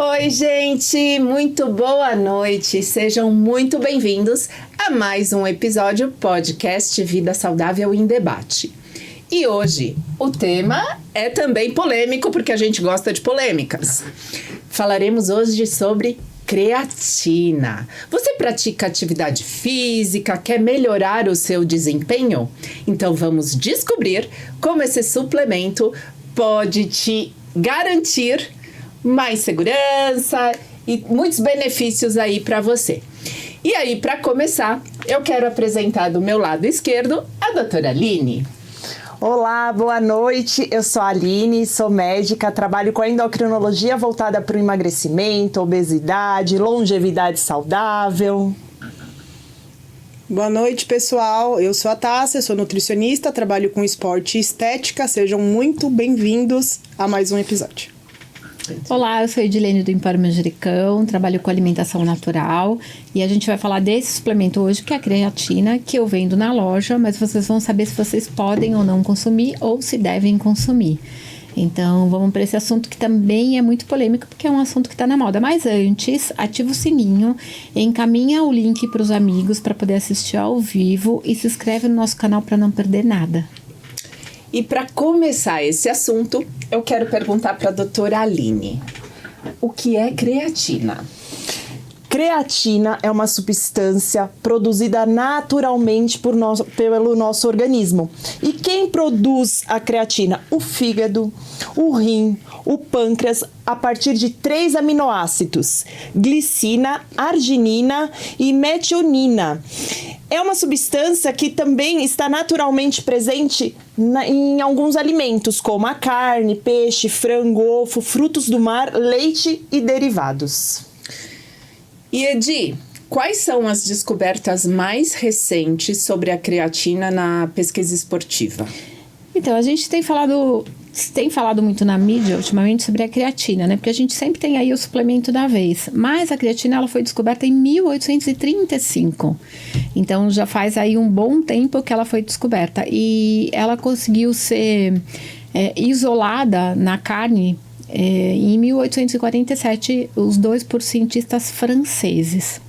Oi, gente! Muito boa noite! Sejam muito bem-vindos a mais um episódio podcast Vida Saudável em Debate. E hoje o tema é também polêmico, porque a gente gosta de polêmicas. Falaremos hoje sobre creatina. Você pratica atividade física, quer melhorar o seu desempenho? Então vamos descobrir como esse suplemento pode te garantir mais segurança e muitos benefícios aí para você. E aí, para começar, eu quero apresentar do meu lado esquerdo a doutora Aline. Olá, boa noite. Eu sou a Aline, sou médica, trabalho com endocrinologia voltada para o emagrecimento, obesidade, longevidade saudável. Boa noite, pessoal. Eu sou a Tássia, sou nutricionista, trabalho com esporte e estética. Sejam muito bem-vindos a mais um episódio. Olá, eu sou a Edilene do Empório Manjericão, trabalho com alimentação natural e a gente vai falar desse suplemento hoje, que é a creatina, que eu vendo na loja, mas vocês vão saber se vocês podem ou não consumir ou se devem consumir. Então, vamos para esse assunto que também é muito polêmico, porque é um assunto que está na moda. Mas antes, ativa o sininho, encaminha o link para os amigos para poder assistir ao vivo e se inscreve no nosso canal para não perder nada. E para começar esse assunto, eu quero perguntar para a doutora Aline, o que é creatina? Creatina é uma substância produzida naturalmente pelo nosso organismo. E quem produz a creatina? O fígado, o rim, o pâncreas, a partir de 3 aminoácidos: glicina, arginina e metionina. É uma substância que também está naturalmente presente em alguns alimentos, como a carne, peixe, frango, ovo, frutos do mar, leite e derivados. E Edi, quais são as descobertas mais recentes sobre a creatina na pesquisa esportiva? Então, a gente tem falado muito na mídia ultimamente sobre a creatina, né? Porque a gente sempre tem aí o suplemento da vez. Mas a creatina, ela foi descoberta em 1835. Então, já faz aí um bom tempo que ela foi descoberta. E ela conseguiu ser isolada na carne em 1847, os dois por cientistas franceses.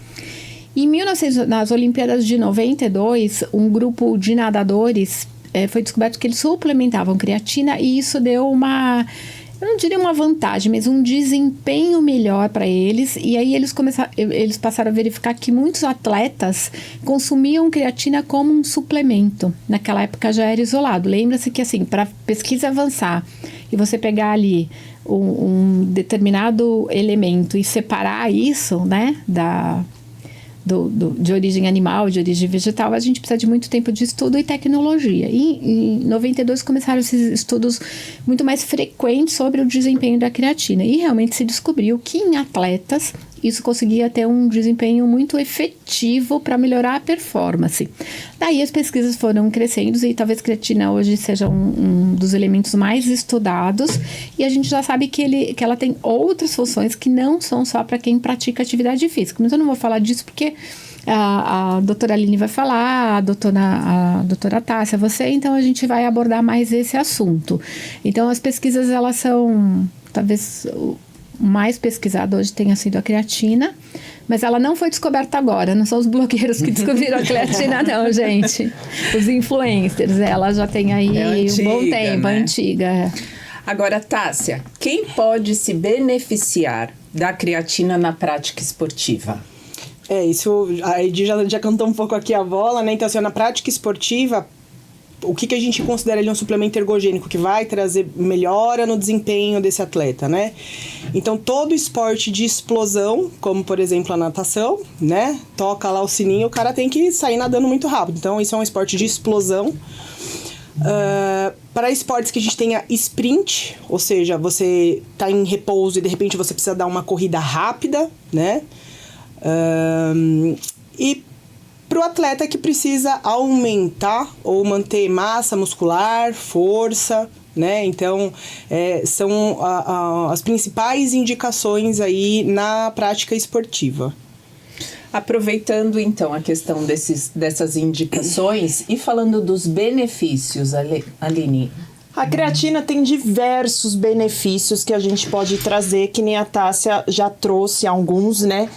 Nas Olimpíadas de 92, um grupo de nadadores foi descoberto que eles suplementavam creatina e isso deu eu não diria uma vantagem, mas um desempenho melhor para eles. E aí eles passaram a verificar que muitos atletas consumiam creatina como um suplemento. Naquela época já era isolado. Lembra-se que, assim, para pesquisa avançar e você pegar ali um determinado elemento e separar isso, né, de origem animal, de origem vegetal, a gente precisa de muito tempo de estudo e tecnologia. E em 92 começaram esses estudos muito mais frequentes sobre o desempenho da creatina. E realmente se descobriu que em atletas isso conseguia ter um desempenho muito efetivo para melhorar a performance. Daí as pesquisas foram crescendo e talvez a creatina hoje seja um dos elementos mais estudados. E a gente já sabe que ela tem outras funções que não são só para quem pratica atividade física. Mas eu não vou falar disso porque a doutora Aline vai falar, a doutora Tássia, você, então a gente vai abordar mais esse assunto. Então as pesquisas, elas são, talvez o mais pesquisado hoje tenha sido a creatina, mas ela não foi descoberta agora, não são os blogueiros que descobriram a creatina não, gente. Os influencers, ela já tem aí um bom tempo, né? Antiga. Agora, Tássia, quem pode se beneficiar da creatina na prática esportiva? Isso, a Edi já cantou um pouco aqui a bola, né? Então, assim, na prática esportiva, o que a gente considera ali um suplemento ergogênico que vai trazer melhora no desempenho desse atleta, né? Então, todo esporte de explosão, como, por exemplo, a natação, né? Toca lá o sininho, o cara tem que sair nadando muito rápido. Então, isso é um esporte de explosão. Para esportes que a gente tenha sprint, ou seja, você tá em repouso e de repente você precisa dar uma corrida rápida, né? E para o atleta que precisa aumentar ou manter massa muscular, força, né? Então, são as principais indicações aí na prática esportiva. Aproveitando, então, a questão dessas indicações e falando dos benefícios, Aline, A creatina tem diversos benefícios que a gente pode trazer, que nem a Tássia já trouxe alguns, né?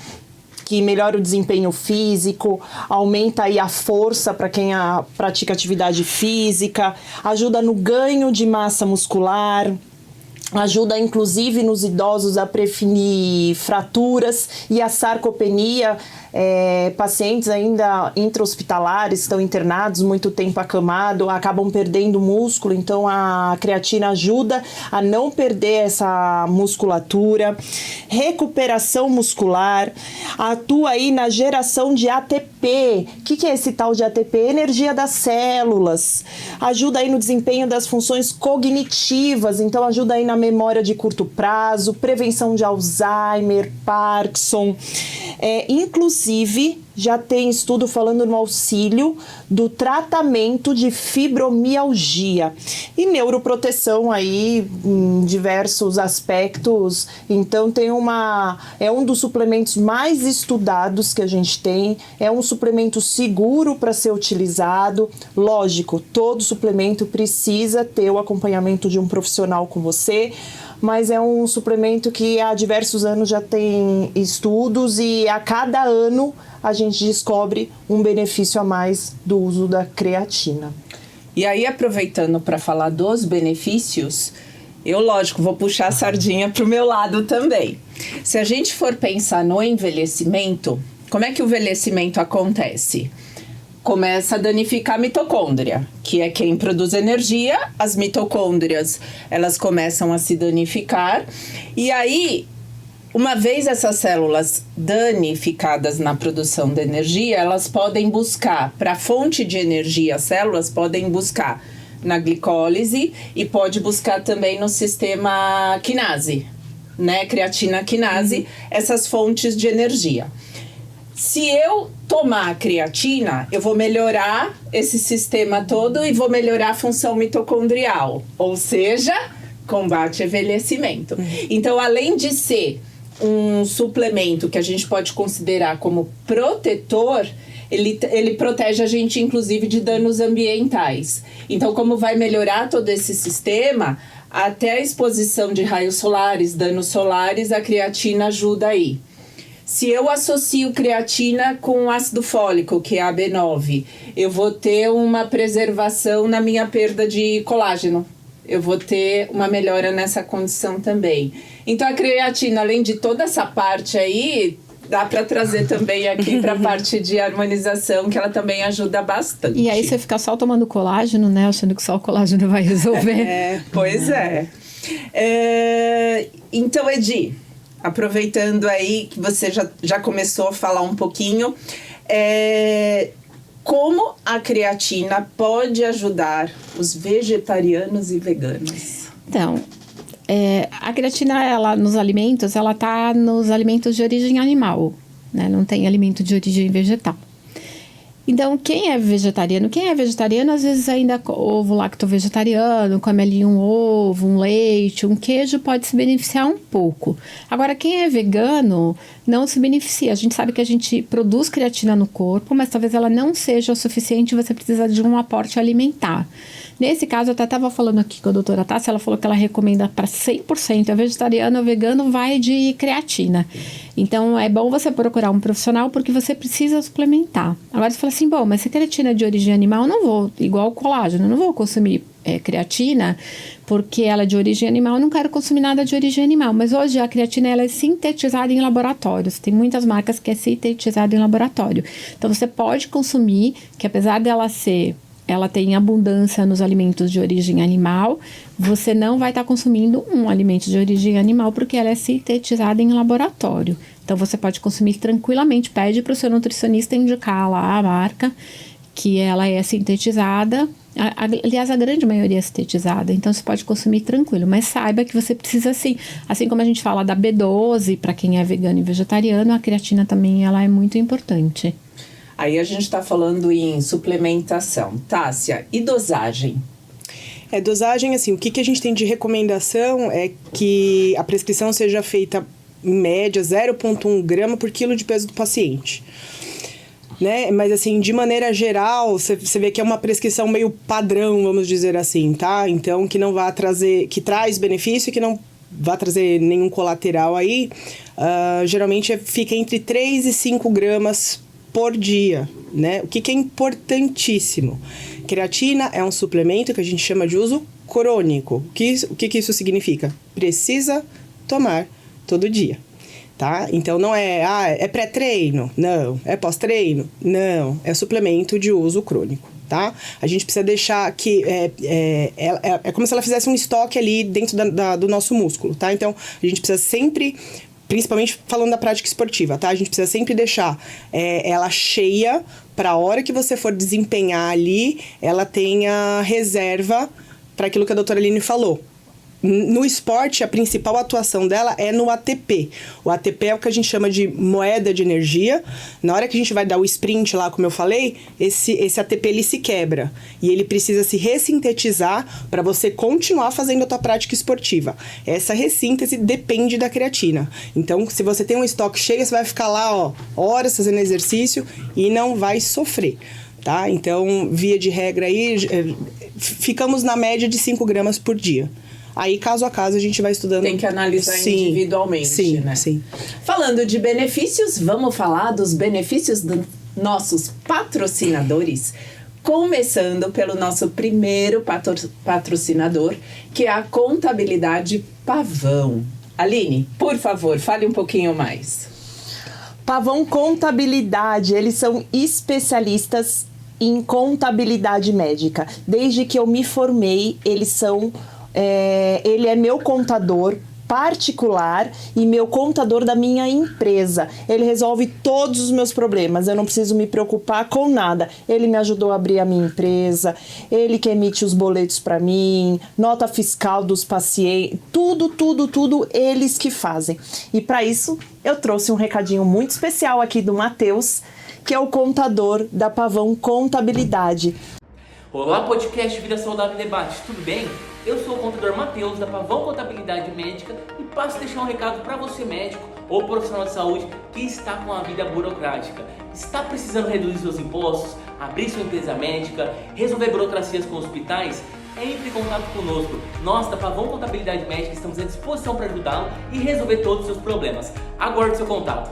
Que melhora o desempenho físico, aumenta aí a força para quem pratica atividade física, ajuda no ganho de massa muscular, ajuda inclusive nos idosos a prevenir fraturas e a sarcopenia. Pacientes ainda intra-hospitalares, estão internados muito tempo acamado, acabam perdendo músculo, então a creatina ajuda a não perder essa musculatura. Recuperação muscular, atua aí na geração de ATP. O que é esse tal de ATP? Energia das células. Ajuda aí no desempenho das funções cognitivas, então ajuda aí na memória de curto prazo, prevenção de Alzheimer, Parkinson. Inclusive, já tem estudo falando no auxílio do tratamento de fibromialgia e neuroproteção aí em diversos aspectos. Então é um dos suplementos mais estudados que a gente tem, é um suplemento seguro para ser utilizado. Lógico, todo suplemento precisa ter o acompanhamento de um profissional com você, mas é um suplemento que há diversos anos já tem estudos e a cada ano a gente descobre um benefício a mais do uso da creatina. E aí, aproveitando para falar dos benefícios, eu, lógico, vou puxar a sardinha para o meu lado também. Se a gente for pensar no envelhecimento, como é que o envelhecimento acontece? Começa a danificar a mitocôndria, que é quem produz energia. As mitocôndrias, elas começam a se danificar. E aí, uma vez essas células danificadas na produção de energia, elas podem buscar, para a fonte de energia, as células podem buscar na glicólise e pode buscar também no sistema quinase, né? Creatina quinase, essas fontes de energia. Se eu tomar a creatina, eu vou melhorar esse sistema todo e vou melhorar a função mitocondrial, ou seja, combate ao envelhecimento. Então, além de ser um suplemento que a gente pode considerar como protetor, ele protege a gente, inclusive, de danos ambientais. Então, como vai melhorar todo esse sistema, até a exposição de raios solares, danos solares, a creatina ajuda aí. Se eu associo creatina com ácido fólico, que é a B9, eu vou ter uma preservação na minha perda de colágeno. Eu vou ter uma melhora nessa condição também. Então, a creatina, além de toda essa parte aí, dá para trazer também aqui para a parte de harmonização, que ela também ajuda bastante. E aí você fica só tomando colágeno, né? Achando que só o colágeno vai resolver. Pois é. Então, Edi, aproveitando aí que você já começou a falar um pouquinho, como a creatina pode ajudar os vegetarianos e veganos? Então, a creatina, ela nos alimentos, ela tá nos alimentos de origem animal, né? Não tem alimento de origem vegetal. Então, quem é vegetariano, às vezes ainda ovo lacto-vegetariano, come ali um ovo, um leite, um queijo, pode se beneficiar um pouco. Agora, quem é vegano não se beneficia. A gente sabe que a gente produz creatina no corpo, mas talvez ela não seja o suficiente, você precisa de um aporte alimentar. Nesse caso, eu até estava falando aqui com a doutora Tássia, ela falou que ela recomenda para 100%, é vegetariano ou vegano, vai de creatina. Então, é bom você procurar um profissional porque você precisa suplementar. Agora, você fala assim, bom, mas se creatina é de origem animal, eu não vou, igual o colágeno, eu não vou consumir creatina porque ela é de origem animal, eu não quero consumir nada de origem animal. Mas hoje a creatina ela é sintetizada em laboratórios, tem muitas marcas que é sintetizada em laboratório. Então, você pode consumir, que apesar dela ela tem abundância nos alimentos de origem animal, você não vai estar consumindo um alimento de origem animal porque ela é sintetizada em laboratório. Então, você pode consumir tranquilamente, pede para o seu nutricionista indicar lá a marca, que ela é sintetizada. Aliás, a grande maioria é sintetizada, então você pode consumir tranquilo, mas saiba que você precisa assim como a gente fala da B12 para quem é vegano e vegetariano, a creatina também ela é muito importante. Aí a gente está falando em suplementação. Tássia, e dosagem? Dosagem, assim, o que a gente tem de recomendação é que a prescrição seja feita, em média, 0,1 grama por quilo de peso do paciente. né? Mas assim, de maneira geral, você vê que é uma prescrição meio padrão, vamos dizer assim, tá? Então, que não vai trazer, que traz benefício e que não vai trazer nenhum colateral aí, geralmente fica entre 3 e 5 gramas por dia, né? O que é importantíssimo? Creatina é um suplemento que a gente chama de uso crônico. O que isso significa? Precisa tomar todo dia, tá? Então, não é pré-treino? Não. É pós-treino? Não. É suplemento de uso crônico, tá? A gente precisa deixar que... É como se ela fizesse um estoque ali dentro do nosso músculo, tá? Então, a gente precisa sempre... Principalmente falando da prática esportiva, tá? A gente precisa sempre deixar ela cheia para a hora que você for desempenhar ali, ela tenha reserva para aquilo que a doutora Aline falou. No esporte, a principal atuação dela é no ATP. O ATP é o que a gente chama de moeda de energia. Na hora que a gente vai dar o sprint lá, como eu falei, esse ATP ele se quebra. E ele precisa se ressintetizar para você continuar fazendo a tua prática esportiva. Essa ressíntese depende da creatina. Então, se você tem um estoque cheio, você vai ficar lá, horas fazendo exercício e não vai sofrer. Tá? Então, via de regra aí, ficamos na média de 5 gramas por dia. Aí, caso a caso, a gente vai estudando. Tem que analisar individualmente, né? Sim. Falando de benefícios, vamos falar dos benefícios dos nossos patrocinadores. Começando pelo nosso primeiro patrocinador, que é a Contabilidade Pavão. Aline, por favor, fale um pouquinho mais. Pavão Contabilidade, eles são especialistas em contabilidade médica. Desde que eu me formei, ele é meu contador particular e meu contador da minha empresa. Ele resolve todos os meus problemas, eu não preciso me preocupar com nada. Ele me ajudou a abrir a minha empresa, ele que emite os boletos para mim, nota fiscal dos pacientes, tudo eles que fazem. E para isso, eu trouxe um recadinho muito especial aqui do Matheus, que é o contador da Pavão Contabilidade. Olá, podcast Vida Saudável e Debate, tudo bem? Eu sou o contador Matheus da Pavão Contabilidade Médica e passo a deixar um recado para você, médico ou profissional de saúde que está com a vida burocrática. Está precisando reduzir seus impostos, abrir sua empresa médica, resolver burocracias com hospitais? Entre em contato conosco. Nós da Pavão Contabilidade Médica estamos à disposição para ajudá-lo e resolver todos os seus problemas. Aguarde seu contato.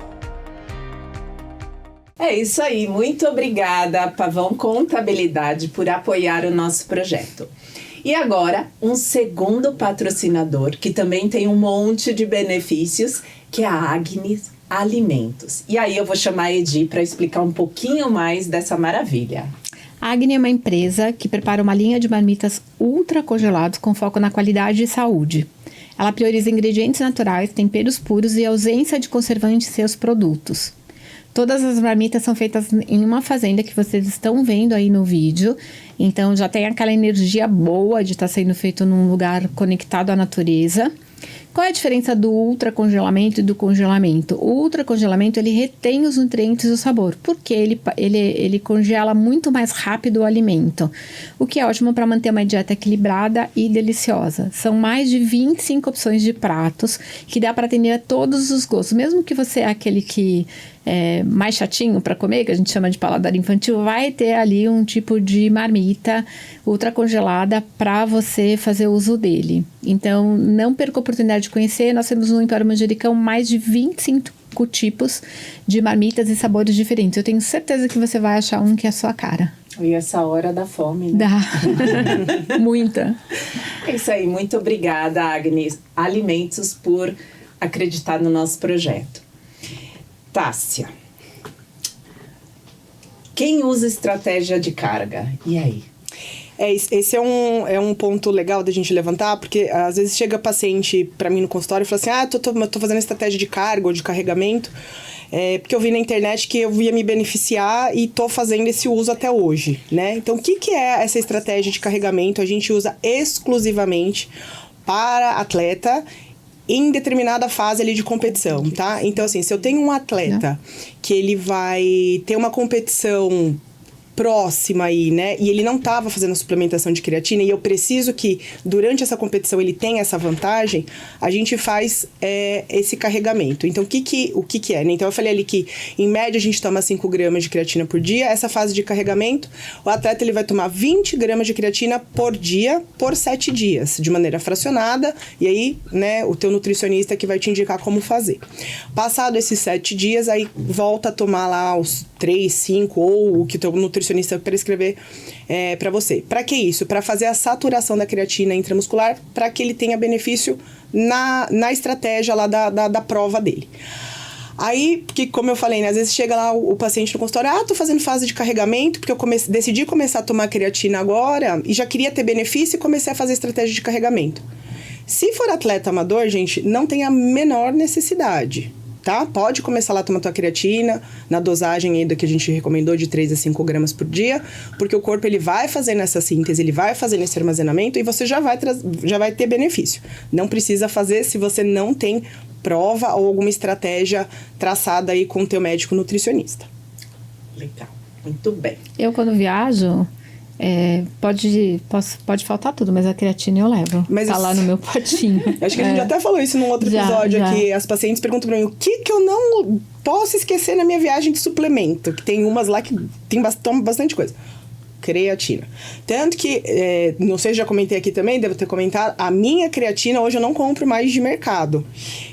É isso aí, muito obrigada, Pavão Contabilidade, por apoiar o nosso projeto. E agora, um segundo patrocinador, que também tem um monte de benefícios, que é a Agnes Alimentos. E aí eu vou chamar a Edi para explicar um pouquinho mais dessa maravilha. A Agni é uma empresa que prepara uma linha de marmitas ultra congelados com foco na qualidade e saúde. Ela prioriza ingredientes naturais, temperos puros e ausência de conservantes em seus produtos. Todas as marmitas são feitas em uma fazenda que vocês estão vendo aí no vídeo. Então, já tem aquela energia boa de estar sendo feito num lugar conectado à natureza. Qual é a diferença do ultracongelamento e do congelamento? O ultracongelamento, ele retém os nutrientes e o sabor, porque ele congela muito mais rápido o alimento, o que é ótimo para manter uma dieta equilibrada e deliciosa. São mais de 25 opções de pratos que dá para atender a todos os gostos. Mesmo que você é aquele que é mais chatinho para comer, que a gente chama de paladar infantil, vai ter ali um tipo de marmita ultracongelada para você fazer uso dele. Então, não perca a oportunidade de conhecer. Nós temos no Império Manjericão mais de 25 tipos de marmitas e sabores diferentes. Eu tenho certeza que você vai achar um que é a sua cara. E essa hora da fome, né? Dá. Muita. É isso aí. Muito obrigada, Agnes Alimentos, por acreditar no nosso projeto. Tássia. Quem usa estratégia de carga? E aí? Esse é um ponto legal da gente levantar, porque às vezes chega paciente para mim no consultório e fala assim, tô fazendo estratégia de carga ou de carregamento, porque eu vi na internet que eu ia me beneficiar e tô fazendo esse uso até hoje, né? Então, o que é essa estratégia de carregamento? A gente usa exclusivamente para atleta em determinada fase ali de competição, tá? Então, assim, se eu tenho um atleta que ele vai ter uma competição próxima aí, né? E ele não estava fazendo a suplementação de creatina, e eu preciso que, durante essa competição, ele tenha essa vantagem, a gente faz esse carregamento. Então, o que é, né? Então, eu falei ali que, em média, a gente toma 5 gramas de creatina por dia. Essa fase de carregamento, o atleta ele vai tomar 20 gramas de creatina por dia, por 7 dias, de maneira fracionada, e aí, né, o teu nutricionista que vai te indicar como fazer. Passado esses 7 dias, aí volta a tomar lá os 3, 5, ou o que o teu nutricionista prescrever para você. Para que isso? Para fazer a saturação da creatina intramuscular, para que ele tenha benefício na estratégia lá da prova dele. Aí, porque como eu falei, né, às vezes chega lá o paciente no consultório, tô fazendo fase de carregamento, porque eu decidi começar a tomar creatina agora, e já queria ter benefício e comecei a fazer estratégia de carregamento. Se for atleta amador, gente, não tem a menor necessidade, tá? Pode começar lá a tomar tua creatina, na dosagem aí do que a gente recomendou, de 3 a 5 gramas por dia, porque o corpo ele vai fazendo essa síntese, ele vai fazendo esse armazenamento e você já vai ter benefício. Não precisa fazer se você não tem prova ou alguma estratégia traçada aí com o teu médico nutricionista. Legal, muito bem. Eu, quando viajo, pode faltar tudo, mas a creatina eu levo. Mas tá lá no meu potinho. Acho que a gente até falou isso num outro episódio aqui. As pacientes perguntam pra mim, o que eu não posso esquecer na minha viagem de suplemento? Que tem umas lá que tomam bastante coisa. Creatina. Tanto que, não sei se já comentei aqui também, devo ter comentado, a minha creatina hoje eu não compro mais de mercado.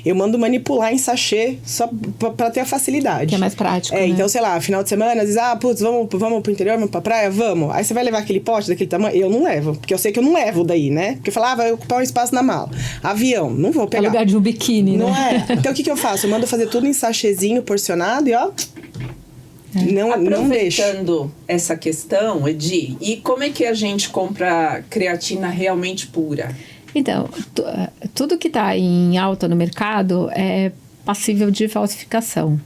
Eu mando manipular em sachê só pra ter a facilidade. Que é mais prático, né? Então, sei lá, final de semana, às vezes, vamos pro interior, vamos pra praia? Vamos. Aí você vai levar aquele pote daquele tamanho? Eu não levo, porque eu sei que eu não levo daí, né? Porque eu falo, vai ocupar um espaço na mala. Avião, não vou pegar. É lugar de um biquíni, não né? é? Então, o que eu faço? Eu mando fazer tudo em sachêzinho, porcionado e ó... Não deixa. Aproveitando essa questão, Edi, e como é que a gente compra creatina realmente pura? Então, tudo que está em alta no mercado é passível de falsificação.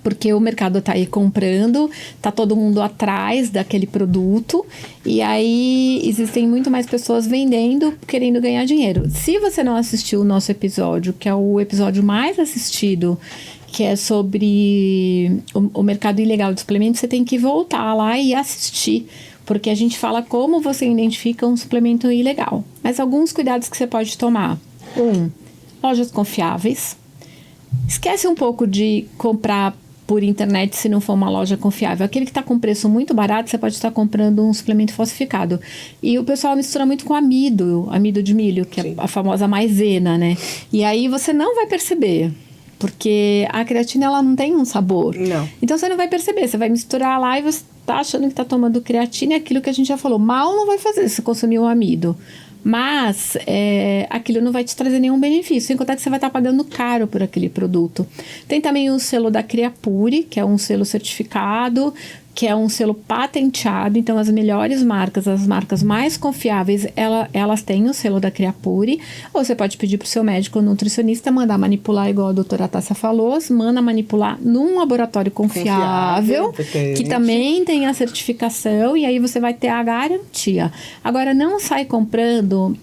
Porque o mercado está aí comprando, está todo mundo atrás daquele produto, e aí existem muito mais pessoas vendendo, querendo ganhar dinheiro. Se você não assistiu o nosso episódio, que é o episódio mais assistido, que é sobre o mercado ilegal de suplementos, você tem que voltar lá e assistir, porque a gente fala como você identifica um suplemento ilegal. Mas alguns cuidados que você pode tomar. Lojas confiáveis. Esquece um pouco de comprar por internet se não for uma loja confiável. Aquele que está com preço muito barato, você pode estar comprando um suplemento falsificado. E o pessoal mistura muito com amido de milho, que é a famosa maisena, né? E aí você não vai perceber. Porque a creatina, ela não tem um sabor. Não. Então, você não vai perceber. Você vai misturar lá e você tá achando que tá tomando creatina. E aquilo que a gente já falou, mal não vai fazer se consumir um amido. Mas aquilo não vai te trazer nenhum benefício. Sem contar que você vai estar pagando caro por aquele produto. Tem também o selo da Creapure, que é um selo certificado, que é um selo patenteado. Então, as melhores marcas, as marcas mais confiáveis, elas têm o selo da Creapure. Ou você pode pedir para o seu médico ou nutricionista mandar manipular, igual a doutora Tássia falou, manda manipular num laboratório confiável que também tem a certificação, e aí você vai ter a garantia. Agora, não sai comprando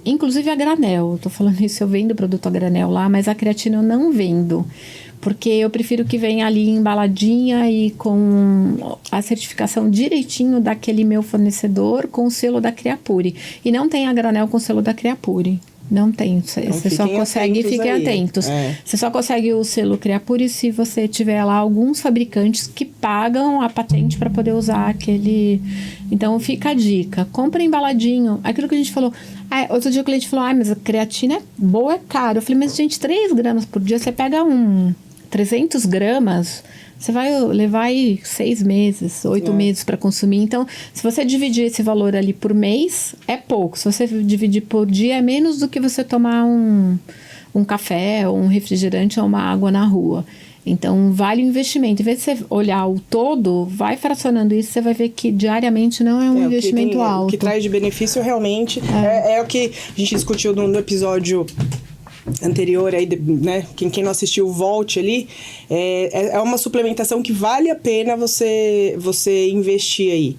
inclusive a granel. Eu tô falando isso, eu vendo produto a granel lá, mas a creatina eu não vendo. Porque eu prefiro que venha ali embaladinha e com a certificação direitinho daquele meu fornecedor com o selo da Creapure. E não tem a granel com o selo da Creapure. Não tem. Você só consegue, fiquem atentos. Você só consegue o selo Creapure se você tiver lá alguns fabricantes que pagam a patente para poder usar aquele. Então fica a dica. Compra embaladinho. Aquilo que a gente falou. Outro dia o cliente falou, mas a creatina é boa, é caro. Eu falei, mas gente, 3 gramas por dia, você pega 300 gramas, você vai levar aí 6 meses, 8 meses para consumir. Então, se você dividir esse valor ali por mês, é pouco. Se você dividir por dia, é menos do que você tomar um café, ou um refrigerante, ou uma água na rua. Então, vale o investimento. Em vez de você olhar o todo, vai fracionando isso, você vai ver que diariamente não é um investimento alto. O que traz de benefício realmente é o que a gente discutiu no episódio anterior aí, né? Quem não assistiu, volte ali. É uma suplementação que vale a pena você investir aí.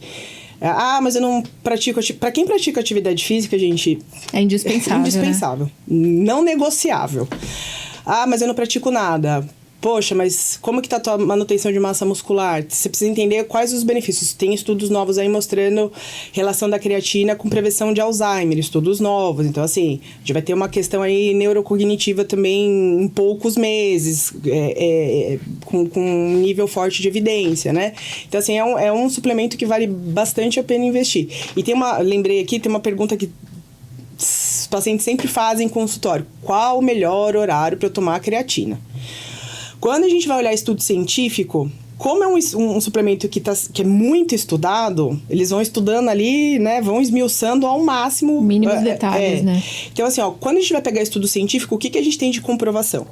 Mas eu não pratico... Para quem pratica atividade física, gente... É indispensável. Indispensável. Né? Não negociável. Mas eu não pratico nada. poxa, mas como que tá a tua manutenção de massa muscular? Você precisa entender quais os benefícios. Tem estudos novos aí mostrando relação da creatina com prevenção de Alzheimer, estudos novos. Então, assim, a gente vai ter uma questão aí neurocognitiva também em poucos meses, com um nível forte de evidência, né? Então, assim, é um suplemento que vale bastante a pena investir. E lembrei aqui, tem uma pergunta que os pacientes sempre fazem em consultório. Qual o melhor horário para eu tomar a creatina? Quando a gente vai olhar estudo científico, como é um suplemento que é muito estudado, eles vão estudando ali, né? Vão esmiuçando ao máximo. Mínimos detalhes, né? Então, assim, quando a gente vai pegar estudo científico, o que a gente tem de comprovação?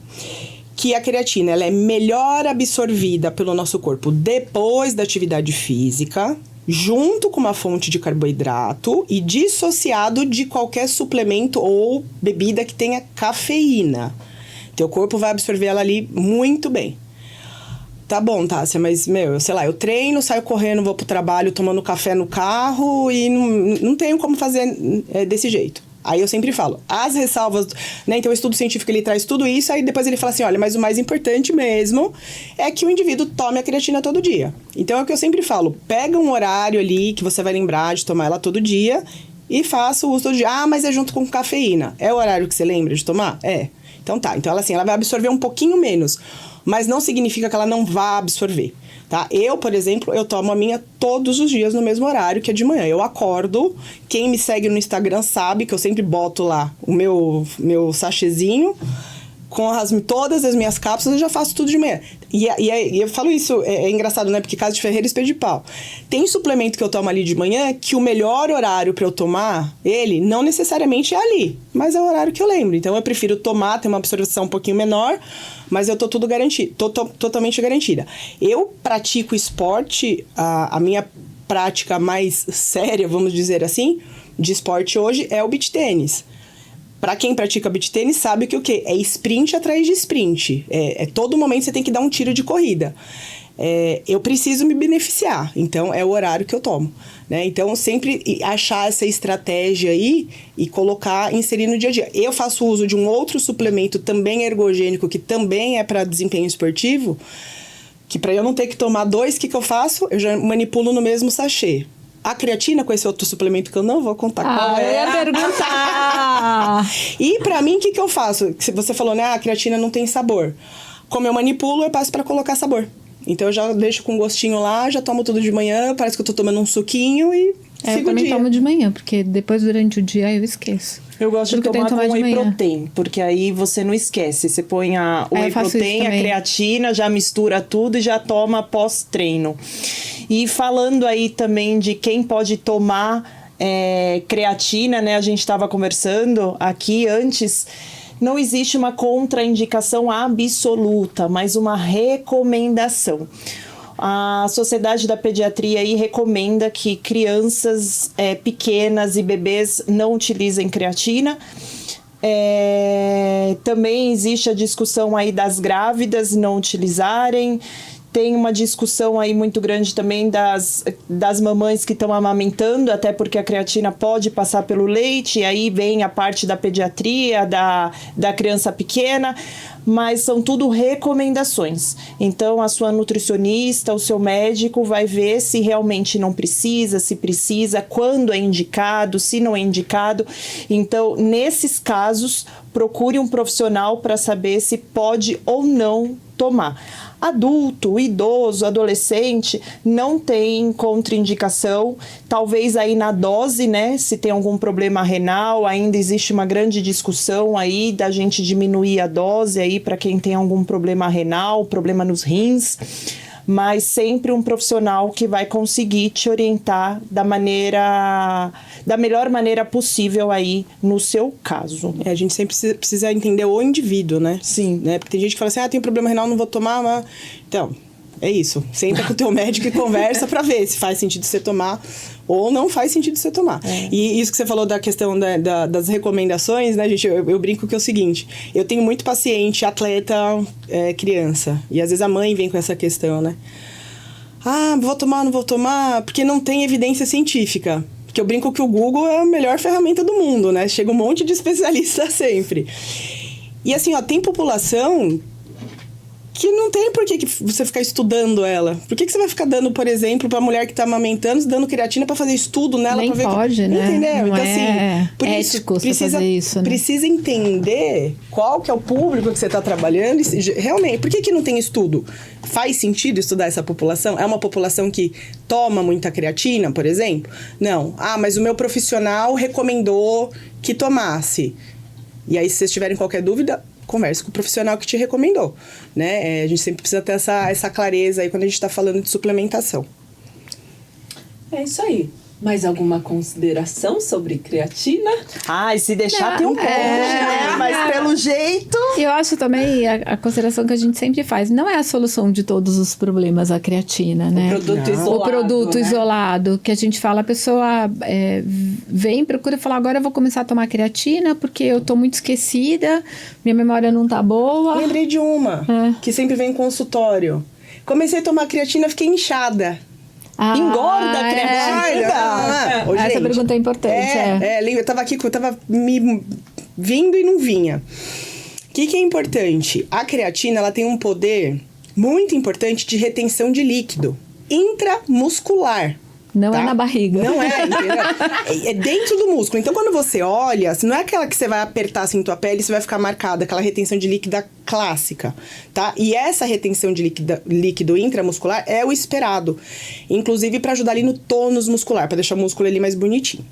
Que a creatina, ela é melhor absorvida pelo nosso corpo depois da atividade física, junto com uma fonte de carboidrato e dissociado de qualquer suplemento ou bebida que tenha cafeína. Teu corpo vai absorver ela ali muito bem. Tá bom, Tássia, mas, eu treino, saio correndo, vou pro trabalho tomando café no carro e não tenho como fazer desse jeito. Aí eu sempre falo, as ressalvas, né? Então o estudo científico, ele traz tudo isso, aí depois ele fala assim, olha, mas o mais importante mesmo é que o indivíduo tome a creatina todo dia. Então é o que eu sempre falo, pega um horário ali que você vai lembrar de tomar ela todo dia e faça o uso todo dia. Ah, mas é junto com cafeína. É o horário que você lembra de tomar? É. Então tá, então ela vai absorver um pouquinho menos, mas não significa que ela não vá absorver, tá? Eu, por exemplo, eu tomo a minha todos os dias no mesmo horário, que é de manhã. Eu acordo, quem me segue no Instagram sabe que eu sempre boto lá o meu sachêzinho com todas as minhas cápsulas, eu já faço tudo de manhã. E eu falo isso, é engraçado, né? Porque casa de ferreiro, espeto de pau. Tem suplemento que eu tomo ali de manhã que o melhor horário para eu tomar ele não necessariamente é ali, mas é o horário que eu lembro. Então eu prefiro tomar, ter uma absorção um pouquinho menor, mas eu tô tudo garantido, totalmente garantida. Eu pratico esporte, a minha prática mais séria, vamos dizer assim, de esporte hoje é o beach tênis. Para quem pratica beach tênis sabe que o quê? É sprint atrás de sprint. Todo momento você tem que dar um tiro de corrida. Eu preciso me beneficiar, então é o horário que eu tomo, né? Então, sempre achar essa estratégia aí e inserir no dia a dia. Eu faço uso de um outro suplemento também ergogênico, que também é para desempenho esportivo, que para eu não ter que tomar 2, o que eu faço? Eu já manipulo no mesmo sachê. A creatina, com esse outro suplemento que eu não vou contar qual eu ia perguntar! E pra mim, o que eu faço? Você falou, né? A creatina não tem sabor. Como eu manipulo, eu passo pra colocar sabor. Então, eu já deixo com gostinho lá, já tomo tudo de manhã, parece que eu tô tomando um suquinho e eu também tomo de manhã, porque depois, durante o dia, eu esqueço. Eu gosto de tomar com whey protein, porque aí você não esquece. Você põe o whey protein, a creatina, já mistura tudo e já toma pós-treino. E falando aí também de quem pode tomar creatina, né? A gente estava conversando aqui antes. Não existe uma contraindicação absoluta, mas uma recomendação. A Sociedade da Pediatria aí recomenda que crianças pequenas e bebês não utilizem creatina. Também existe a discussão aí das grávidas não utilizarem. Tem uma discussão aí muito grande também das mamães que estão amamentando, até porque a creatina pode passar pelo leite, e aí vem a parte da pediatria, da criança pequena, mas são tudo recomendações. Então, a sua nutricionista, o seu médico vai ver se realmente não precisa, se precisa, quando é indicado, se não é indicado. Então, nesses casos, procure um profissional para saber se pode ou não tomar. Adulto, idoso, adolescente, não tem contraindicação. Talvez aí na dose, né? Se tem algum problema renal, ainda existe uma grande discussão aí da gente diminuir a dose aí para quem tem algum problema renal, problema nos rins. Mas sempre um profissional que vai conseguir te orientar da melhor maneira possível aí no seu caso. A gente sempre precisa entender o indivíduo, né? Sim. Né? Porque tem gente que fala assim, tem problema renal, não vou tomar, mas... Então, é isso. Senta com o teu médico e conversa pra ver se faz sentido você tomar ou não faz sentido você tomar. E isso que você falou da questão das recomendações, né, gente? Eu brinco que é o seguinte, eu tenho muito paciente, atleta, criança, e às vezes a mãe vem com essa questão, né? Vou tomar, não vou tomar, porque não tem evidência científica. Porque eu brinco que o Google é a melhor ferramenta do mundo, né? Chega um monte de especialista sempre. E assim, tem população que não tem por que você ficar estudando ela. Por que você vai ficar dando, por exemplo, pra mulher que tá amamentando, dando creatina pra fazer estudo nela? Nem pra ver pode, né? Entendeu? Não Então, é assim, por ético isso, você fazer isso, né? precisa entender qual que é o público que você tá trabalhando. E, realmente, por que não tem estudo? Faz sentido estudar essa população? É uma população que toma muita creatina, por exemplo? Não. Ah, mas o meu profissional recomendou que tomasse. E aí, se vocês tiverem qualquer dúvida, converse com o profissional que te recomendou, né? A gente sempre precisa ter essa clareza aí quando a gente está falando de suplementação. É isso aí. Mais alguma consideração sobre creatina? Ai, se deixar Não, tem um monte, né? Mas pelo jeito... Eu acho também a consideração que a gente sempre faz, não é a solução de todos os problemas a creatina, né? Produto O isolado, produto né? isolado, que a gente fala, a pessoa vem, procura falar, agora eu vou começar a tomar creatina porque eu tô muito esquecida, minha memória não tá boa. Lembrei de uma, que sempre vem em consultório. Comecei a tomar creatina, fiquei inchada. Engorda a creatina? Ô, Essa gente, pergunta é importante, eu tava aqui, eu tava me vindo e não vinha. O que é importante? A creatina, ela tem um poder muito importante de retenção de líquido intramuscular. Não é na barriga. Não é, entendeu? É dentro do músculo. Então, quando você olha, não é aquela que você vai apertar assim tua pele e você vai ficar marcada, aquela retenção de líquido clássica, tá? E essa retenção de líquido intramuscular é o esperado. Inclusive para ajudar ali no tônus muscular, para deixar o músculo ali mais bonitinho.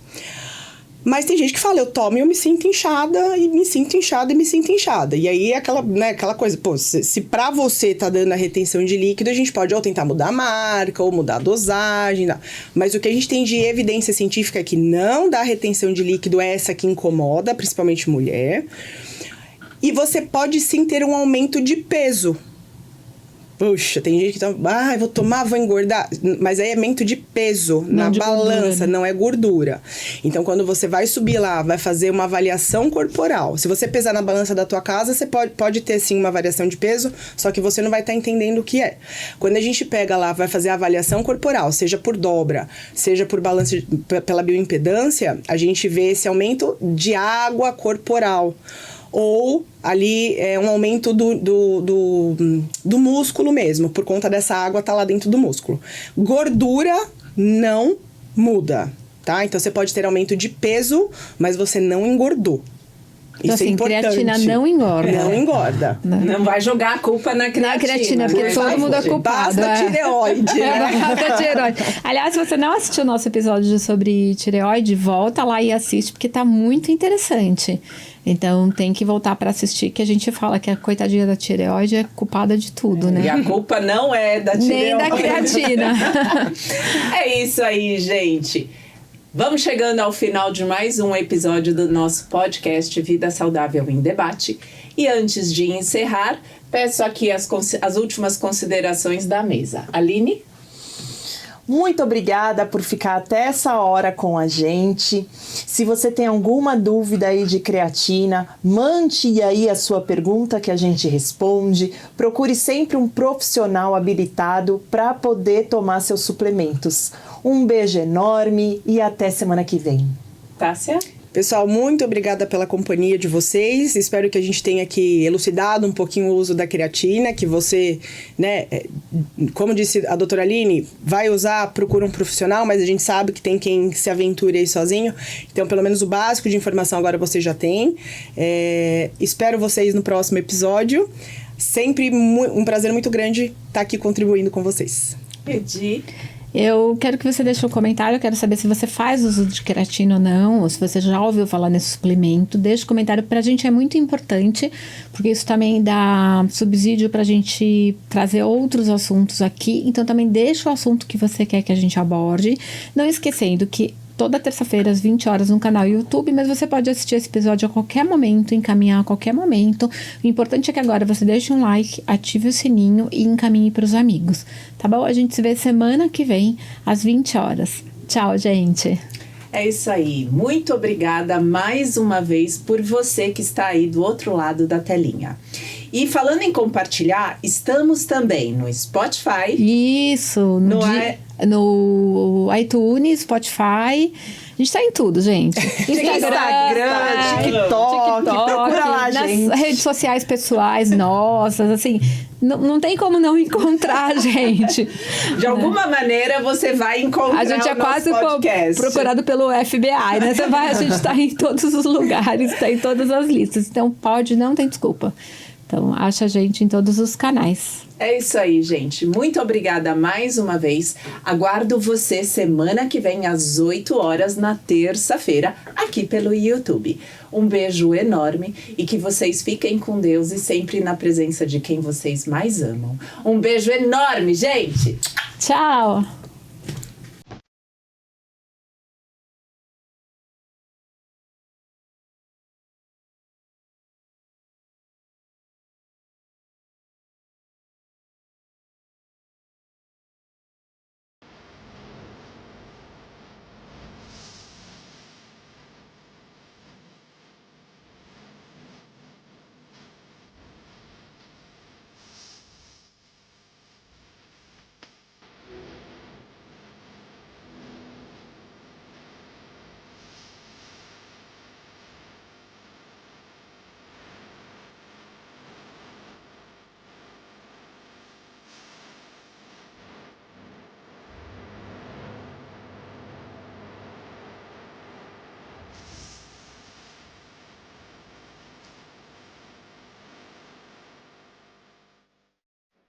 Mas tem gente que fala, eu tomo e eu me sinto inchada, e me sinto inchada, e me sinto inchada. E aí é aquela coisa, pô, se pra você tá dando a retenção de líquido, a gente pode ou tentar mudar a marca, ou mudar a dosagem, não. Mas o que a gente tem de evidência científica é que não dá retenção de líquido, é essa que incomoda, principalmente mulher. E você pode sim ter um aumento de peso. Puxa, tem gente que tá, eu vou tomar, vou engordar. Mas aí é aumento de peso na balança, gordura, né? Não é gordura. Então, quando você vai subir lá, vai fazer uma avaliação corporal. Se você pesar na balança da tua casa, você pode ter sim uma variação de peso, só que você não vai estar entendendo o que é. Quando a gente pega lá, vai fazer a avaliação corporal, seja por dobra, seja por balança, pela bioimpedância, a gente vê esse aumento de água corporal. Ou ali é um aumento do músculo mesmo, por conta dessa água tá lá dentro do músculo. Gordura não muda, tá? Então você pode ter aumento de peso, mas você não engordou. Então, Isso assim, é importante. creatina não engorda. Não engorda. Não vai jogar a culpa na creatina. Na creatina, porque todo mundo é culpado. Basta tireoide, né? Basta tireoide. Aliás, se você não assistiu o nosso episódio sobre tireoide, volta lá e assiste, porque tá muito interessante. Então, tem que voltar para assistir, que a gente fala que a coitadinha da tireoide é culpada de tudo, né? E a culpa não é da tireoide. Nem da creatina. É isso aí, gente. Vamos chegando ao final de mais um episódio do nosso podcast Vida Saudável em Debate. E antes de encerrar, peço aqui as últimas considerações da mesa. Aline? Muito obrigada por ficar até essa hora com a gente. Se você tem alguma dúvida aí de creatina, mande aí a sua pergunta que a gente responde. Procure sempre um profissional habilitado para poder tomar seus suplementos. Um beijo enorme e até semana que vem. Tássia? Pessoal, muito obrigada pela companhia de vocês. Espero que a gente tenha aqui elucidado um pouquinho o uso da creatina, que você, né, como disse a doutora Aline, vai usar, procura um profissional, mas a gente sabe que tem quem se aventure aí sozinho. Então, pelo menos o básico de informação agora você já tem. Espero vocês no próximo episódio. Sempre um prazer muito grande estar aqui contribuindo com vocês. Edi? Eu quero que você deixe um comentário, eu quero saber se você faz uso de creatina ou não, ou se você já ouviu falar nesse suplemento. Deixe um comentário, pra gente é muito importante, porque isso também dá subsídio pra gente trazer outros assuntos aqui. Então também deixa o assunto que você quer que a gente aborde. Não esquecendo que toda terça-feira, às 20 horas, no canal YouTube, mas você pode assistir esse episódio a qualquer momento, encaminhar a qualquer momento. O importante é que agora você deixe um like, ative o sininho e encaminhe para os amigos. Tá bom? A gente se vê semana que vem, às 20 horas. Tchau, gente! É isso aí. Muito obrigada mais uma vez por você que está aí do outro lado da telinha. E falando em compartilhar, estamos também no Spotify. Isso, no iTunes, Spotify, A gente tá em tudo, gente. Instagram, TikTok, procura lá, nas gente. redes sociais pessoais nossas, assim, não tem como não encontrar a gente. De alguma maneira você vai encontrar A gente é o nosso quase podcast. procurado pelo FBI, né? A gente tá em todos os lugares, tá em todas as listas. Então não tem desculpa. Então, acha a gente em todos os canais. É isso aí, gente. Muito obrigada mais uma vez. Aguardo você semana que vem às 8 horas na terça-feira, aqui pelo YouTube. Um beijo enorme e que vocês fiquem com Deus e sempre na presença de quem vocês mais amam. Um beijo enorme, gente! Tchau!